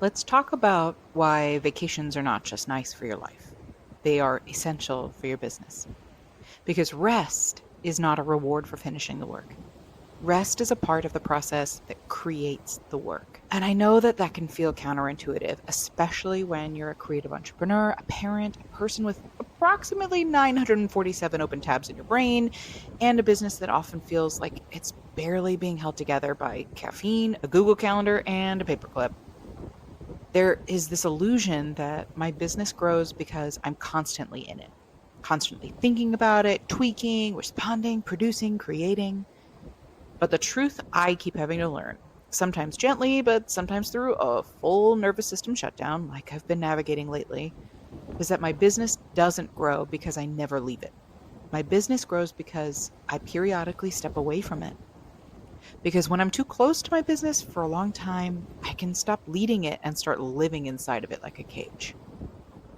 Let's talk about why vacations are not just nice for your life. They are essential for your business. Because rest is not a reward for finishing the work. Rest is a part of the process that creates the work. And I know that that can feel counterintuitive, especially when you're a creative entrepreneur, a parent, a person with approximately 947 open tabs in your brain, and a business that often feels like it's barely being held together by caffeine, a Google Calendar, and a paperclip. There is this illusion that my business grows because I'm constantly in it, constantly thinking about it, tweaking, responding, producing, creating. But the truth I keep having to learn, sometimes gently, but sometimes through a full nervous system shutdown, like I've been navigating lately, is that my business doesn't grow because I never leave it. My business grows because I periodically step away from it. Because when I'm too close to my business for a long time, I can stop leading it and start living inside of it like a cage.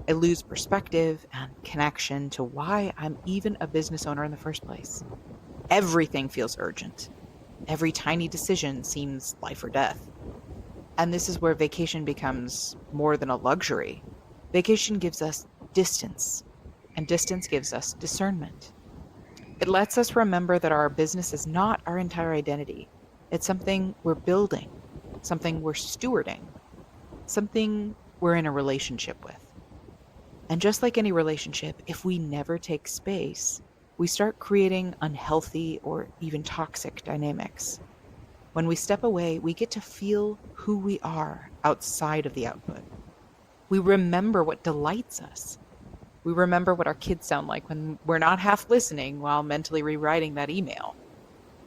I lose perspective and connection to why I'm even a business owner in the first place. Everything feels urgent. Every tiny decision seems life or death. And this is where vacation becomes more than a luxury. Vacation gives us distance, and distance gives us discernment. It lets us remember that our business is not our entire identity. It's something we're building, something we're stewarding, something we're in a relationship with. And just like any relationship, if we never take space, we start creating unhealthy or even toxic dynamics. When we step away, we get to feel who we are outside of the output. We remember what delights us. We remember what our kids sound like when we're not half listening while mentally rewriting that email.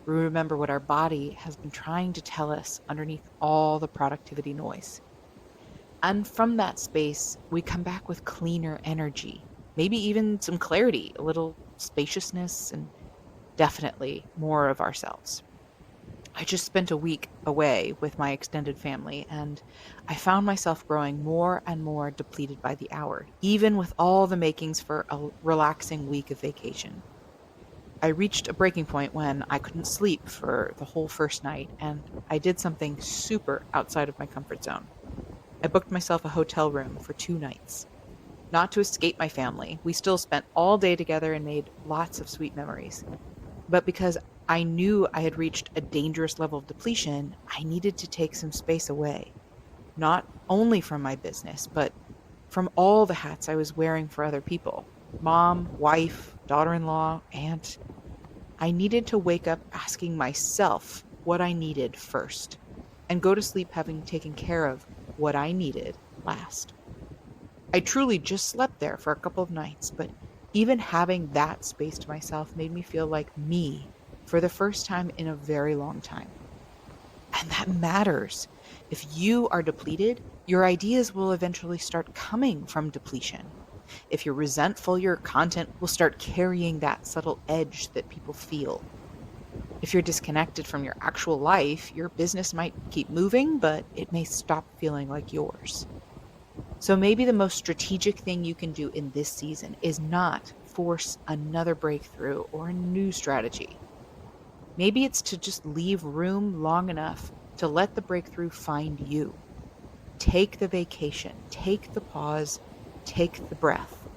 We remember what our body has been trying to tell us underneath all the productivity noise. And from that space, we come back with cleaner energy, maybe even some clarity, a little spaciousness, and definitely more of ourselves. I just spent a week away with my extended family, and I found myself growing more and more depleted by the hour, even with all the makings for a relaxing week of vacation. I reached a breaking point when I couldn't sleep for the whole first night, and I did something super outside of my comfort zone. I booked myself a hotel room for 2 nights. Not to escape my family. We still spent all day together and made lots of sweet memories. But because I knew I had reached a dangerous level of depletion, I needed to take some space away, not only from my business, but from all the hats I was wearing for other people: mom, wife, daughter in law, aunt. I needed to wake up asking myself what I needed first and go to sleep having taken care of what I needed last. I truly just slept there for a couple of nights, but even having that space to myself made me feel like me for the first time in a very long time. And that matters. If you are depleted, your ideas will eventually start coming from depletion. If you're resentful, your content will start carrying that subtle edge that people feel. If you're disconnected from your actual life, your business might keep moving, but it may stop feeling like yours. So maybe the most strategic thing you can do in this season is not force another breakthrough or a new strategy. Maybe it's to just leave room long enough to let the breakthrough find you. Take the vacation, take the pause, take the breath.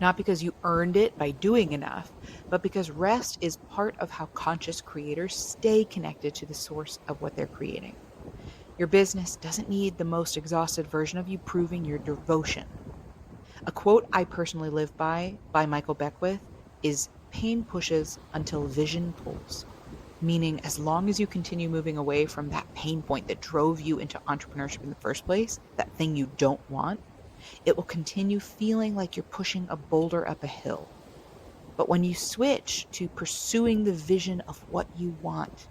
Not because you earned it by doing enough, but because rest is part of how conscious creators stay connected to the source of what they're creating. Your business doesn't need the most exhausted version of you proving your devotion. A quote I personally live by Michael Beckwith, is pain pushes until vision pulls. Meaning, as long as you continue moving away from that pain point that drove you into entrepreneurship in the first place, that thing you don't want, it will continue feeling like you're pushing a boulder up a hill. But when you switch to pursuing the vision of what you want,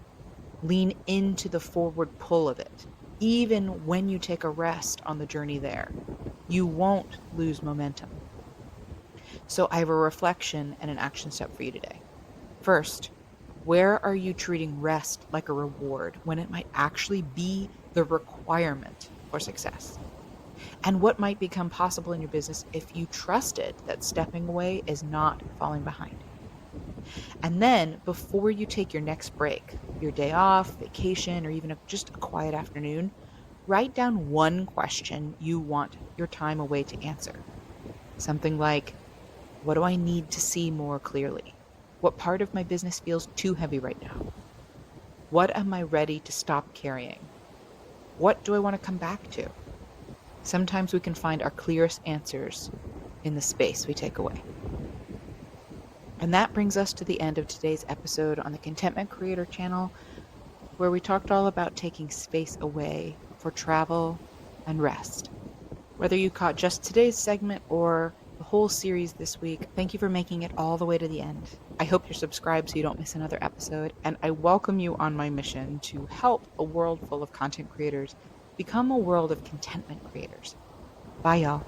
lean into the forward pull of it, even when you take a rest on the journey there, you won't lose momentum. So I have a reflection and an action step for you today. First, where are you treating rest like a reward when it might actually be the requirement for success? And what might become possible in your business if you trusted that stepping away is not falling behind? And then, before you take your next break, your day off, vacation, or even just a quiet afternoon, Write down one question you want your time away to answer. Something like, what do I need to see more clearly? What part of my business feels too heavy right now? What am I ready to stop carrying? What do I want to come back to? Sometimes we can find our clearest answers in the space we take away. And that brings us to the end of today's episode on the Contentment Creator channel, where we talked all about taking space away for travel and rest. Whether you caught just today's segment or the whole series this week, thank you for making it all the way to the end. I hope you're subscribed so you don't miss another episode, and I welcome you on my mission to help a world full of content creators become a world of contentment creators. Bye, y'all.